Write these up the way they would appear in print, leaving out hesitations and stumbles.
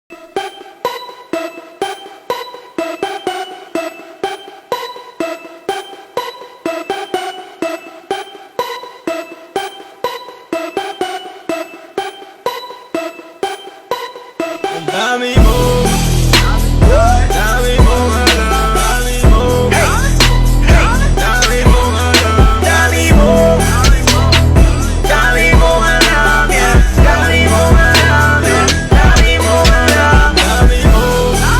Dami mo, dami mo alam, dami mo, dami mo alam, dami mo, dami mo alam, dami mo alam, dami mo alam, dami mo,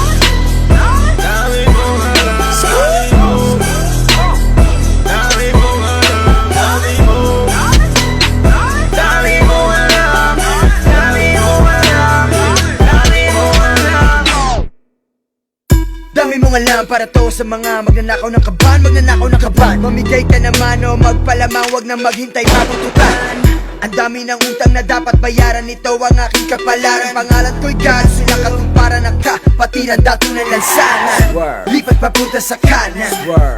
dami mo alam, dami mo, dami mo alam, dami mo, dami mo alam, dami mo alam. Dami mong alam para to sa mga magnanakaw ng kaban, magnanakaw ng kaban. Mamigay ka naman o magpalamang, wag na maghintay mabutukan. Ang dami ng utang na dapat bayaran, ito ang aking kapalaran. Pangalan ko'y God, sila katumparan ng kapatiran, dato ng lansangan. Lipat papunta sa kanan,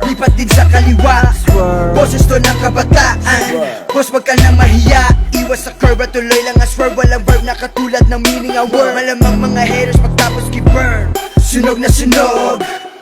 lipat din sa kaliwa. Boses to ng kabataan, boss wag ka nang mahiya. Iwas sa curve at tuloy lang ang swerve, walang verb na katulad ng meaning ang word. Malamang mga haters pagtapos ki-burn, sunog na sunog.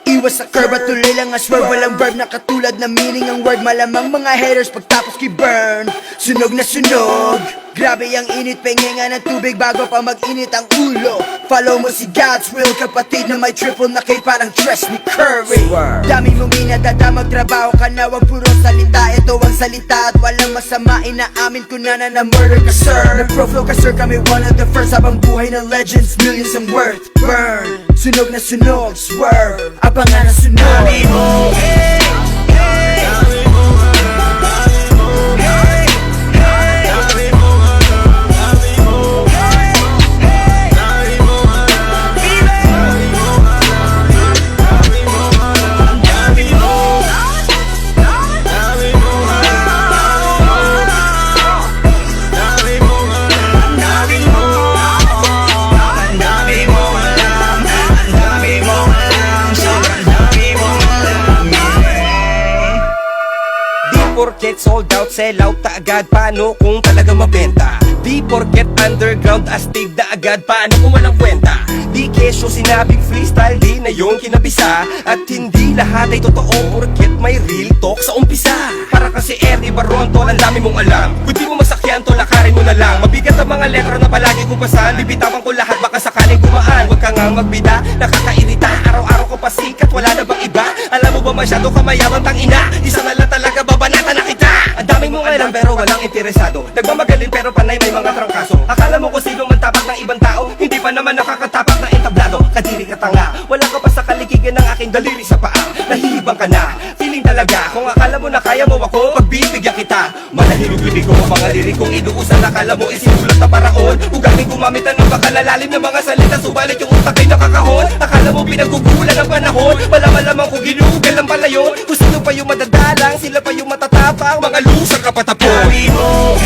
Iwas sa curve at tuloy lang ang swerve, walang verb na katulad na meaning ang word. Malamang mga haters pagtapos ki-burn, sunog na sunog. Grabe ang init, pengenga ng tubig bago pa mag-init ang ulo. Follow mo si God's will, kapatid na may triple na K parang Tresemme Curry. Dami mong inadadamag, trabaho ka na, wag puro salita. Ito ang salita at walang masama, inaamin ko na na murder ka sir. Nag-pro-flow ka sir, kami one of the first. Habang buhay ng legends, millions ang worth. Burn, sunog na sunog, swerve, abangan na sunog. Dami mo, dami mo alam, dami mo, dami mo alam, dami mo, dami mo alam, dami mo alam, dami mo alam, dami mo, dami mo alam, dami mo alam, dami mo, dami mo alam, dami mo alam, sobrang dami mo alam. Di porket sold out, sell out ta agad, paano kung talaga mabenta? Di porket underground, astig na agad, paano kung walang kwenta? Di kesyo sinabing freestyle, di na yung kinabisa. At hindi lahat ay totoo porket may real talk sa umpisa. Para kasi Ernie Baronto, ang dami mong alam. Kung di mo masakyan to, lakarin mo na lang. Mabigat ang mga letra na palagi kong basahan, bibitawan ko lahat, baka sakaling gumaan. Huwag ka nga magbida, nakakairita, araw-araw ko pasikat, wala na bang iba? Alam mo ba masyado ka mayaman tang ina? Isa na lang talaga, babanatan na kita. Ang daming mong alam pero walang interesado, nagmamagaling pero panay may mga trangkaso. Akala mo kung sino man tapak ng ibang tao, hindi pa naman nakakatapak na entablado. Kadiri ka tanga, wala ka pa sa kalikigan ng aking daliri sa paa. Nahihibang ka na, feeling talaga, kung akala mo na kaya mo ako, pagbibigyan kita. Manahimik bibig ko, mga lirikong inuusan, akala mo isinulat na paraon. Ugaling gumamit ng bakalalalim ng mga salita, subalit yung utak ay nakakahon. Akala mo pinagugulan ng panahon, wala malamang kung ginugal ang pala yun. Kung sino pa yung madadalang, sila pa yung matatapang, mga loser kapatapon. Dami mo,